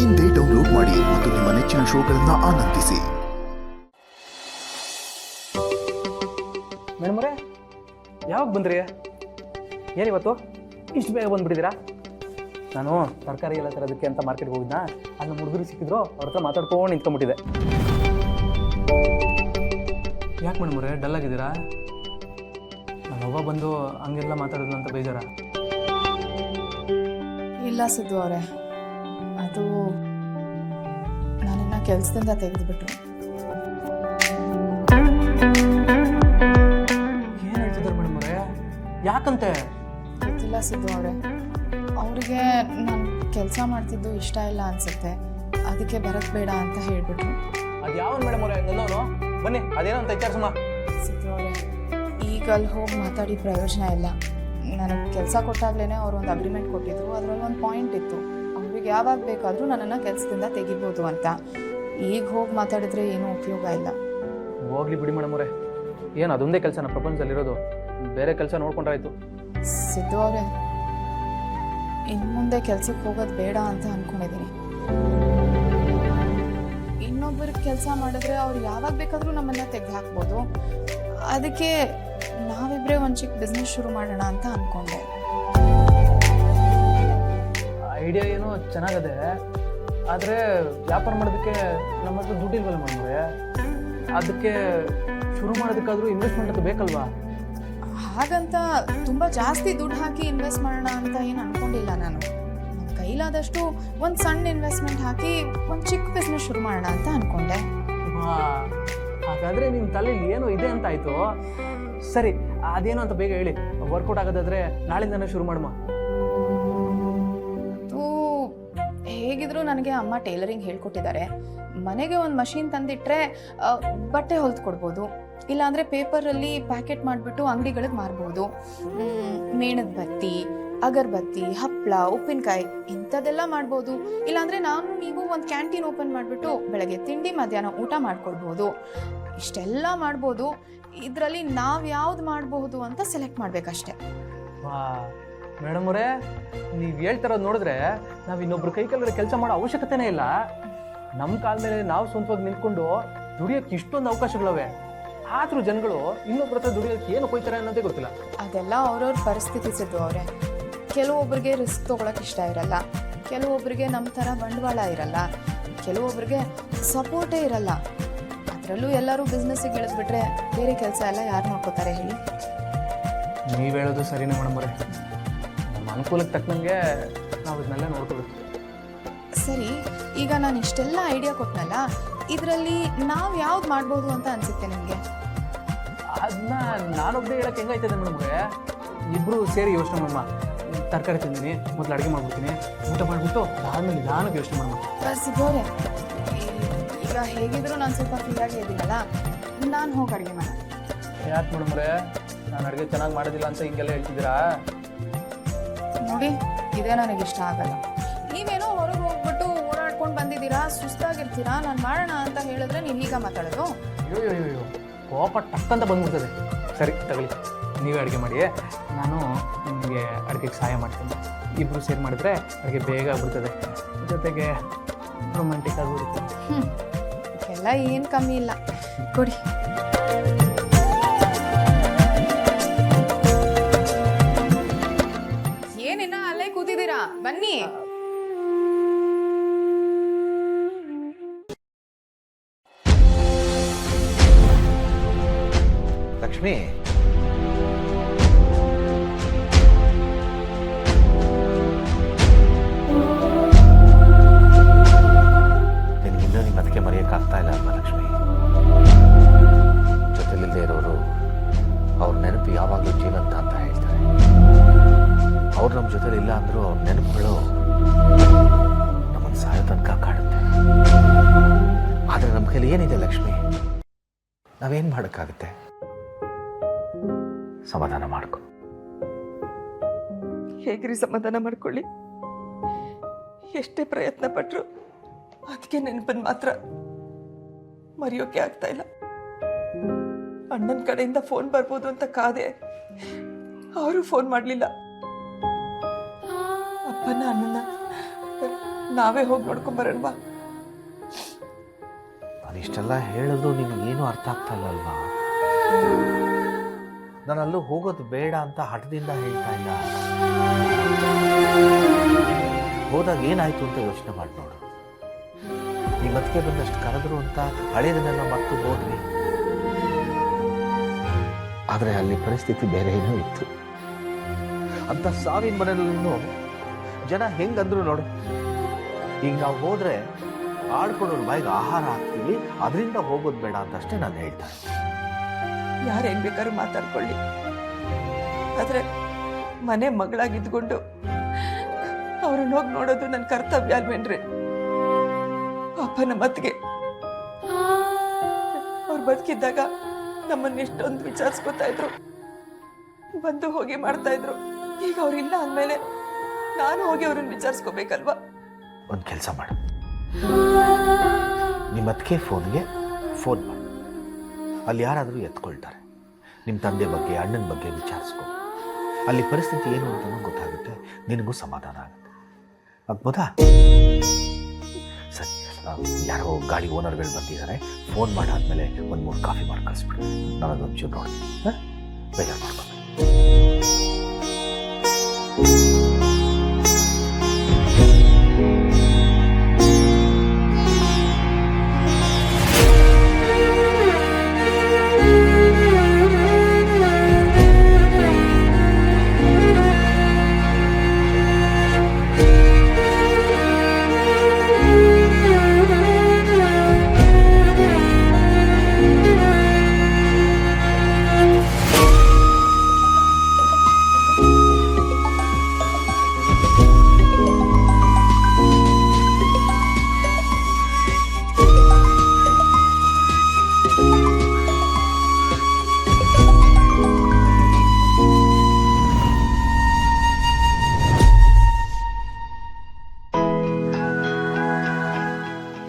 ಇಂದೇ ಡೌನ್ಲೋಡ್ ಮಾಡಿ ಮತ್ತು ನಿಮ್ಮ ನೆಚ್ಚಿನ ಶೋಗಳನ್ನು ಆನಂದಿಸಿ. ಮೇಡಮ್ರೆ, ಯಾವಾಗ ಬಂದ್ರಿ? ಏನಿವತ್ತು ಇಷ್ಟು ಬೇಗ ಬಂದುಬಿಟ್ಟಿದ್ದೀರಾ? ನಾನು ತರಕಾರಿ ಎಲ್ಲ ತರೋದಕ್ಕೆ ಅಂತ ಮಾರ್ಕೆಟ್ಗೆ ಹೋಗಿದ್ನ, ಅಲ್ಲಿ ಹುಡುಗರು ಸಿಕ್ಕಿದ್ರು, ಅವ್ರ ಹತ್ರ ಮಾತಾಡ್ಕೊಂಡು ನಿಂತ್ಕೊಂಡ್ಬಿಟ್ಟಿದ್ದೆ. ಯಾಕೆ ಮೇಡಮ್ರೆ ಡಲ್ ಆಗಿದ್ದೀರಾ? ನಾನು ಅವ್ವ ಬಂದು ಹಂಗೆಲ್ಲ ಮಾತಾಡೋದು ಅಂತ ಬೇಜಾರ? ಇಲ್ಲ ಸಿದ್ದು ಅವರೇ, ಅದು ನನ್ನನ್ನು ಕೆಲಸದಿಂದ ತೆಗೆದುಬಿಟ್ರು. ಏನು ಹೇಳ್ತಿದ್ದಾರೆ ಮೇಡಮ್ರೆ? ಯಾಕಂತೆ? ಗೊತ್ತಿಲ್ಲ ಸಿದ್ದು ಅವರೇ, ಅವರಿಗೆ ನಾನು ಕೆಲಸ ಮಾಡ್ತಿದ್ದು ಇಷ್ಟ ಇಲ್ಲ ಅನಿಸುತ್ತೆ, ಅದಕ್ಕೆ ಬರೋದು ಬೇಡ ಅಂತ ಹೇಳಿಬಿಟ್ರು. ಅದು ಯಾವ ಮೇಡಮ್ ಅವರೇ ನನ್ನವನು? ಬನ್ನಿ, ಅದೇನೋ ಅಂತ ವಿಚಾರಿಸಮ್ಮ. ಸಿದ್ದು ಅವರೇ, ಈಗ ಅಲ್ಲಿ ಹೋಗಿ ಮಾತಾಡಿ ಪ್ರಯೋಜನ ಇಲ್ಲ. ನನಗೆ ಕೆಲಸ ಕೊಟ್ಟಾಗಲೇ ಅವರು ಒಂದು ಅಗ್ರಿಮೆಂಟ್ ಕೊಟ್ಟಿದ್ರು, ಅದರಲ್ಲಿ ಒಂದು ಪಾಯಿಂಟ್ ಇತ್ತು, ಅವ್ರಿಗೆ ಯಾವಾಗ ಬೇಕಾದರೂ ನನ್ನನ್ನು ಕೆಲಸದಿಂದ ತೆಗಿಬೋದು ಅಂತ. ಈಗ ಹೋಗಿ ಮಾತಾಡಿದ್ರೆ ಏನೂ ಉಪಯೋಗ ಇಲ್ಲ. ಹೋಗ್ಲಿ ಬಿಡಿ ಮೇಡಮ್ ಅವರೇ, ಏನು ಅದೊಂದೇ ಕೆಲಸನ ಪ್ರಪಂಚದಲ್ಲಿರೋದು? ಬೇರೆ ಕೆಲಸ ನೋಡ್ಕೊಂಡ್ರಾಯ್ತು. ಸಿದ್ದು ಅವರೇ, ಇನ್ನು ಮುಂದೆ ಕೆಲಸಕ್ಕೆ ಹೋಗೋದು ಬೇಡ ಅಂತ ಅಂದ್ಕೊಂಡಿದ್ದೀನಿ. ಇನ್ನೊಬ್ಬರಿಗೆ ಕೆಲಸ ಮಾಡಿದ್ರೆ ಅವ್ರು ಯಾವಾಗ ಬೇಕಾದರೂ ನಮ್ಮನ್ನು ತೆಗೆದು ಹಾಕ್ಬೋದು. ಅದಕ್ಕೆ ನಾವಿಬ್ಬರೇ ಒಂದು ಚಿಕ್ಕ ಬಿಸ್ನೆಸ್ ಶುರು ಮಾಡೋಣ ಅಂತ ಅಂದ್ಕೊಂಡೆ. ಐಡಿಯಾ ಏನೋ ಚೆನ್ನಾಗದೆ, ಆದರೆ ವ್ಯಾಪಾರ ಮಾಡೋದಕ್ಕೆ ನಮ್ಮ ಹತ್ರ ದುಡ್ಡಿಲ್ವಲ್ಲ ಮೇಡಮ್ರೆ. ಅದಕ್ಕೆ ಶುರು ಮಾಡೋದಕ್ಕಾದರೂ ಇನ್ವೆಸ್ಟ್ಮೆಂಟ್ ಅದು ಬೇಕಲ್ವಾ? ಹಾಗಂತ ತುಂಬ ಜಾಸ್ತಿ ದುಡ್ಡು ಹಾಕಿ ಇನ್ವೆಸ್ಟ್ ಮಾಡೋಣ ಅಂತ ಏನು ಅಂದ್ಕೊಂಡಿಲ್ಲ ನಾನು. ನನ್ನ ಕೈಲಾದಷ್ಟು ಒಂದು ಸಣ್ಣ ಇನ್ವೆಸ್ಟ್ಮೆಂಟ್ ಹಾಕಿ ಒಂದು ಚಿಕ್ಕ ಬಿಸ್ನೆಸ್ ಶುರು ಮಾಡೋಣ ಅಂತ ಅಂದ್ಕೊಂಡೆ. ಹಾಗಾದರೆ ನಿಮ್ಮ ತಲೆಯಲ್ಲಿ ಏನೋ ಇದೆ ಅಂತ ಆಯಿತು. ಸರಿ, ಅದೇನೋ ಅಂತ ಬೇಗ ಹೇಳಿ. ವರ್ಕೌಟ್ ಆಗೋದಾದರೆ ನಾಳಿಂದನೇ ಶುರು ಮಾಡಮ್ಮ. ಅದು ಹೇಗಿದ್ರು ನನಗೆ ಅಮ್ಮ ಟೈಲರಿಂಗ್ ಹೇಳ್ಕೊಟ್ಟಿದ್ದಾರೆ. ಮನೆಗೆ ಒಂದು ಮಷೀನ್ ತಂದಿಟ್ರೆ ಬಟ್ಟೆ ಹೊಲ್ದು ಕೊಡ್ಬೋದು, ಇಲ್ಲಾಂದರೆ ಪೇಪರಲ್ಲಿ ಪ್ಯಾಕೆಟ್ ಮಾಡಿಬಿಟ್ಟು ಅಂಗಡಿಗಳಿಗೆ ಮಾರ್ಬೋದು. ಮೇಣದ ಬತ್ತಿ, ಅಗರಬತ್ತಿ, ಹಪ್ಪಳ, ಉಪ್ಪಿನಕಾಯಿ ಇಂಥದ್ದೆಲ್ಲ ಮಾಡ್ಬೋದು. ಇಲ್ಲಾಂದರೆ ನೀವು ಒಂದು ಕ್ಯಾಂಟೀನ್ ಓಪನ್ ಮಾಡಿಬಿಟ್ಟು ಬೆಳಗ್ಗೆ ತಿಂಡಿ ಮಧ್ಯಾಹ್ನ ಊಟ ಮಾಡ್ಕೊಡ್ಬೋದು. ಇಷ್ಟೆಲ್ಲ ಮಾಡ್ಬೋದು. ಇದರಲ್ಲಿ ನಾವು ಯಾವ್ದು ಮಾಡಬಹುದು ಅಂತ ಸೆಲೆಕ್ಟ್ ಮಾಡಬೇಕಷ್ಟೆ. ಮೇಡಮ್ ಅವರೇ, ನೀವು ಹೇಳ್ತಿರೋದು ನೋಡಿದ್ರೆ ನಾವು ಇನ್ನೊಬ್ರು ಕೈ ಕೆಳಗಡೆ ಕೆಲಸ ಮಾಡೋ ಅವಶ್ಯಕತೆನೇ ಇಲ್ಲ. ನಮ್ಮ ಕಾಲ ಮೇಲೆ ನಾವು ಸ್ವಂತವಾಗಿ ನಿಂತ್ಕೊಂಡು ದುಡಿಯೋಕ್ಕೆ ಇಷ್ಟೊಂದು ಅವಕಾಶಗಳವೆ. ಆದರೂ ಜನಗಳು ಇನ್ನೊಬ್ಬರ ಹತ್ರ ದುಡಿಯೋಕ್ಕೆ ಏನು ಕೊಯ್ತಾರೆ ಅನ್ನೋದೇ ಗೊತ್ತಿಲ್ಲ. ಅದೆಲ್ಲ ಅವ್ರವ್ರ ಪರಿಸ್ಥಿತಿ ಸಿದ್ದು ಅವರೇ. ಕೆಲವೊಬ್ಬರಿಗೆ ರಿಸ್ಕ್ ತೊಗೊಳಕ್ಕೆ ಇಷ್ಟ ಇರಲ್ಲ, ಕೆಲವೊಬ್ಬರಿಗೆ ನಮ್ಮ ಥರ ಬಂಡವಾಳ ಇರಲ್ಲ, ಕೆಲವೊಬ್ಬರಿಗೆ ಸಪೋರ್ಟೇ ಇರಲ್ಲ. ಅದರಲ್ಲೂ ಎಲ್ಲರೂ ಬಿಸ್ನೆಸ್ಸಿಗೆ ಇಳಿದ್ಬಿಟ್ರೆ ಬೇರೆ ಕೆಲಸ ಎಲ್ಲ ಯಾರು ನೋಡ್ಕೋತಾರೆ ಹೇಳಿ? ನೀವು ಹೇಳೋದು ಸರಿನೇ ಮೇಡಮ್ ಅವರೇ. ನಮ್ಮ ಅನುಕೂಲಕ್ಕೆ ತಕ್ಕಂಗೆ ನಾವು ಇದನ್ನೆಲ್ಲ ನೋಡ್ಕೋಬೇಕು. ಸರಿ, ಈಗ ನಾನು ಇಷ್ಟೆಲ್ಲ ಐಡಿಯಾ ಕೊಟ್ಟನಲ್ಲ, ಇದರಲ್ಲಿ ನಾವು ಯಾವ್ದು ಮಾಡ್ಬೋದು ಅಂತ ಅನಿಸುತ್ತೆ ನಿಮಗೆ? ಅದನ್ನ ನಾನೊಬ್ಬರೇ ಹೇಳಕ್ಕೆ ಹೆಂಗಾಯ್ತದೆ ಮೇಡಮ್ ಅವರೇ? ಇಬ್ಬರು ಸೇರಿ ಯೋಚನೆ ಮಾಡಮ್ಮ. ತರಕಾರಿ ತಿಂತೀನಿ, ಮೊದಲು ಅಡುಗೆ ಮಾಡ್ಬಿಡ್ತೀನಿ, ಊಟ ಮಾಡಿಬಿಟ್ಟು ಆದಮೇಲೆ ನಿಧಾನಕ್ಕೆ ಯೋಚನೆ ಮಾಡಮ್ಮ. ಸಿಗೋರೆ, ಈಗ ಹೇಗಿದ್ರು ನಾನು ಸ್ವಲ್ಪ ಫ್ರೀಯಾಗಿ ಇದ್ದೀನಲ್ಲ, ನಾನು ಹೋಗಿ ಅಡುಗೆ ಮಾಡ. ಯಾಕೆ ಮೇಡಮ್ ಅವರೇ, ನಾನು ಅಡುಗೆ ಚೆನ್ನಾಗಿ ಮಾಡೋದಿಲ್ಲ ಅಂತ ಹಿಂಗೆಲ್ಲ ಹೇಳ್ತಿದ್ದೀರಾ? ನೋಡಿ, ಇದೇ ನನಗೆ ಇಷ್ಟ ಆಗಲ್ಲ. ನೀವೇನೋ ಹೊರಗೆ ಹೋಗ್ಬಿಟ್ಟು ಓಡಾಡ್ಕೊಂಡು ಬಂದಿದ್ದೀರಾ, ಸುಸ್ತಾಗಿರ್ತೀರಾ, ನಾನು ಮಾಡೋಣ ಅಂತ ಹೇಳಿದ್ರೆ ನೀವು ಈಗ ಮಾತಾಡೋದು? ಅಯ್ಯೋ, ಕೋಪ ಟಕ್ಕಂತ ಬಂದ್ಬಿಡ್ತದೆ. ಸರಿ ತಗೊಳ್ಳಿ, ನೀವೇ ಅಡುಗೆ ಮಾಡಿ, ನಾನು ನಿಮಗೆ ಅಡುಗೆಗೆ ಸಹಾಯ ಮಾಡ್ತೀನಿ. ಇಬ್ಬರು ಸೇರಿ ಮಾಡಿದ್ರೆ ಅಡುಗೆ ಬೇಗ ಆಗ್ಬಿಡ್ತದೆ, ಜೊತೆಗೆ ರೊಮ್ಯಾಂಟಿಕ್ ಆಗಿರುತ್ತೆ. ಎಲ್ಲ ಏನು ಕಮ್ಮಿ ಇಲ್ಲ, ಕೊಡಿ. ಏನಿನ್ನ ಅಲ್ಲೇ ಕೂತಿದ್ದೀರಾ? ಬನ್ನಿ. ಲಕ್ಷ್ಮಿ, ನಿನ್ಗಿನ್ನೂ ನಿಮ್ಮ ಅದಕ್ಕೆ ಮರೆಯೋಕ್ಕಾಗ್ತಾ ಇಲ್ಲ ಅಲ್ವಾ ಲಕ್ಷ್ಮಿ? ಜೊತೆಲಿಲ್ಲದೆ ಇರೋರು ಅವ್ರ ನೆನಪು ಯಾವಾಗಲೂ ಜೀವಂತ ಅಂತ ಹೇಳ್ತಾರೆ. ಅವ್ರು ನಮ್ಮ ಜೊತೆಲಿ ಇಲ್ಲ ಅಂದರೂ ಅವ್ರ ನೆನಪುಗಳು ನಮ್ಮನ್ನು ಸಾಯೋ ತನಕ ಕಾಡುತ್ತೆ. ಆದರೆ ನಮ್ಮ ಕೈಲಿ ಏನಿದೆ ಲಕ್ಷ್ಮಿ? ನಾವೇನು ಮಾಡೋಕ್ಕಾಗುತ್ತೆ? ಸಮಾಧಾನ ಮಾಡ್ಕೊ. ಹೇಗ್ರಿ ಸಮಾಧಾನ ಮಾಡ್ಕೊಳ್ಳಿ? ಎಷ್ಟೇ ಪ್ರಯತ್ನ ಪಟ್ಟರು ಅದಕ್ಕೆ ನೆನಪನ್ನು ಮಾತ್ರ ಮರೆಯೋಕೆ ಆಗ್ತಾ ಇಲ್ಲ. ಅಣ್ಣನ ಕಡೆಯಿಂದ ಫೋನ್ ಬರ್ಬೋದು ಅಂತ ಕಾದೆ, ಅವರು ಫೋನ್ ಮಾಡಲಿಲ್ಲ. ಅಪ್ಪನ ಅಣ್ಣನ ನಾವೇ ಹೋಗಿ ನೋಡ್ಕೊಂಬರೋಣವಾ? ನಾನು ಇಷ್ಟೆಲ್ಲ ಹೇಳಿದ್ರು ನಿನಗೇನು ಅರ್ಥ ಆಗ್ತಾ ಇಲ್ಲ ಅಲ್ವಾ? ನಾನು ಅಲ್ಲೂ ಹೋಗೋದು ಬೇಡ ಅಂತ ಹಠದಿಂದ ಹೇಳ್ತಾ ಇಲ್ಲ. ಹೋದಾಗ ಏನಾಯ್ತು ಅಂತ ಯೋಚನೆ ಮಾಡಿ ನೋಡು. ನಿಮ್ಮ ಮತ್ತಿಗೆ ಬಂದಷ್ಟು ಕರೆದ್ರು ಅಂತ ಹಳೇದನ್ನೆಲ್ಲ ಮರೆತು ಹೋದ್ರಿ. ಆದರೆ ಅಲ್ಲಿ ಪರಿಸ್ಥಿತಿ ಬೇರೆ ಏನೂ ಇತ್ತು. ಅಂತ ಸಾವಿನ ಮನೆಯಲ್ಲೂ ಜನ ಹೆಂಗಂದ್ರು ನೋಡು. ಈಗ ನಾವು ಹೋದ್ರೆ ಆಡ್ಕೊಡೋರು ಬಾಯಿಗೆ ಆಹಾರ ಹಾಕ್ತೀವಿ, ಅದರಿಂದ ಹೋಗೋದು ಬೇಡ ಅಂತಷ್ಟೇ ನಾನು ಹೇಳ್ತಾ ಇದ್ದೆ. ಯಾರೇನ್ ಬೇಕಾದ್ರೂ ಮಾತಾಡ್ಕೊಳ್ಳಿ, ಆದ್ರೆ ಮನೆ ಮಗಳಾಗಿದ್ಕೊಂಡು ಅವ್ರನ್ನ ಹೋಗಿ ನೋಡೋದು ನನ್ನ ಕರ್ತವ್ಯ ಅಲ್ವೇನ್ರಿ? ಅಪ್ಪನ ಮತ್ತಿಗೆ ಅವ್ರು ಬದುಕಿದ್ದಾಗ ನಮ್ಮನ್ನ ಎಷ್ಟೊಂದು ವಿಚಾರಿಸ್ಕೊತಾ ಇದ್ರು, ಬಂದು ಹೋಗಿ ಮಾಡ್ತಾ ಇದ್ರು. ಈಗ ಅವ್ರಿಲ್ಲ ಅಂದ್ಮೇಲೆ ನಾನು ಹೋಗಿ ಅವ್ರನ್ನ ವಿಚಾರಿಸ್ಕೋಬೇಕಲ್ವಾ? ಒಂದು ಕೆಲಸ ಮಾಡು, ನಿಮ್ಮ ಅದಕ್ಕೆ ಫೋನ್ಗೆ ಫೋನ್ ಮಾಡು. ಅಲ್ಲಿ ಯಾರಾದರೂ ಎತ್ಕೊಳ್ತಾರೆ. ನಿಮ್ಮ ತಂದೆ ಬಗ್ಗೆ ಅಣ್ಣನ ಬಗ್ಗೆ ವಿಚಾರಿಸ್ಕೊ. ಅಲ್ಲಿ ಪರಿಸ್ಥಿತಿ ಏನು ಅಂತಲೂ ಗೊತ್ತಾಗುತ್ತೆ, ನಿನಗೂ ಸಮಾಧಾನ ಆಗುತ್ತೆ. ಆಗ್ಬೋದಾ? ಸರಿ, ಯಾರೋ ಗಾಡಿ ಓನರ್ಗಳು ಬಂದಿದ್ದಾರೆ. ಫೋನ್ ಮಾಡಾದ್ಮೇಲೆ 1-3 ಕಾಫಿ ಮಾಡಿ ಕಳಿಸ್ಬಿಡು. ನಾನು ಅದೊಂಚೂರು ನೋಡ್ತೀನಿ. ಹಾಂ, ಬೇಜಾರು ಮಾಡ್ಕೊಂಡು.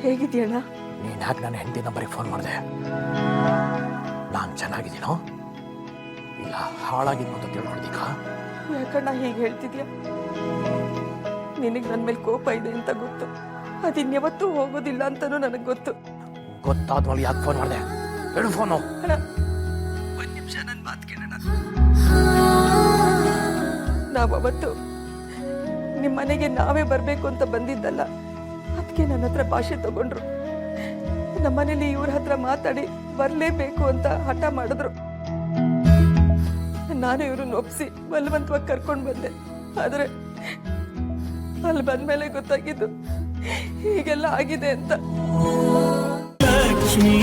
ಹೇಗಿದ್ಯಣ್ಣ? ನೀನು ಯಾಕೆ ನನ್ನ ಹೆಂಡತಿ ನಂಬರಿಗೆ ಫೋನ್ ಮಾಡಿದೆ? ನಾನು ಚೆನ್ನಾಗಿದ್ದೀನೋ ಇಲ್ಲ ಹಾಳಾಗಿದ್ದು ಅಂತ ತಿಳ್ಕೊಂಡಿದ್ದೀಕಾ? ಯಾಕಣ್ಣ ಹೀಗೆ ಹೇಳ್ತಿದ್ಯಾ? ನಿನಗೆ ನನ್ನ ಮೇಲೆ ಕೋಪ ಇದೆ ಅಂತ ಗೊತ್ತು, ಅದಿನ್ಯಾವತ್ತೂ ಹೋಗೋದಿಲ್ಲ ಅಂತನೂ ನನಗೆ ಗೊತ್ತು. ಗೊತ್ತಾದ್ಮೇಲೆ ಯಾಕೆ ಫೋನ್ ಮಾಡಿದೆ? ಹೇಳು ಫೋನು. ಅಣ್ಣ, ಒಂದು ನಿಮಿಷ ನನ್ನ ಮಾತು ಕೇಳೋಣ. ನಾವತ್ತು ನಿಮ್ಮ ಮನೆಗೆ ನಾವೇ ಬರಬೇಕು ಅಂತ ಬಂದಿದ್ದಲ್ಲ, ಅದಕ್ಕೆ ನನ್ನ ಹತ್ರ ಭಾಷೆ ತಗೊಂಡ್ರು. ನಮ್ಮನೇಲಿ ಇವ್ರ ಹತ್ರ ಮಾತಾಡಿ ಬರಲೇಬೇಕು ಅಂತ ಹಠ ಮಾಡಿದ್ರು. ನಾನು ಇವ್ರನ್ನ ಒಪ್ಸಿ ಬಲವಂತವಾಗಿ ಕರ್ಕೊಂಡು ಬಂದೆ. ಆದರೆ ಅಲ್ಲಿ ಬಂದ್ಮೇಲೆ ಗೊತ್ತಾಗಿದ್ದು ಹೀಗೆಲ್ಲ ಆಗಿದೆ ಅಂತ. ಲಕ್ಷ್ಮೀ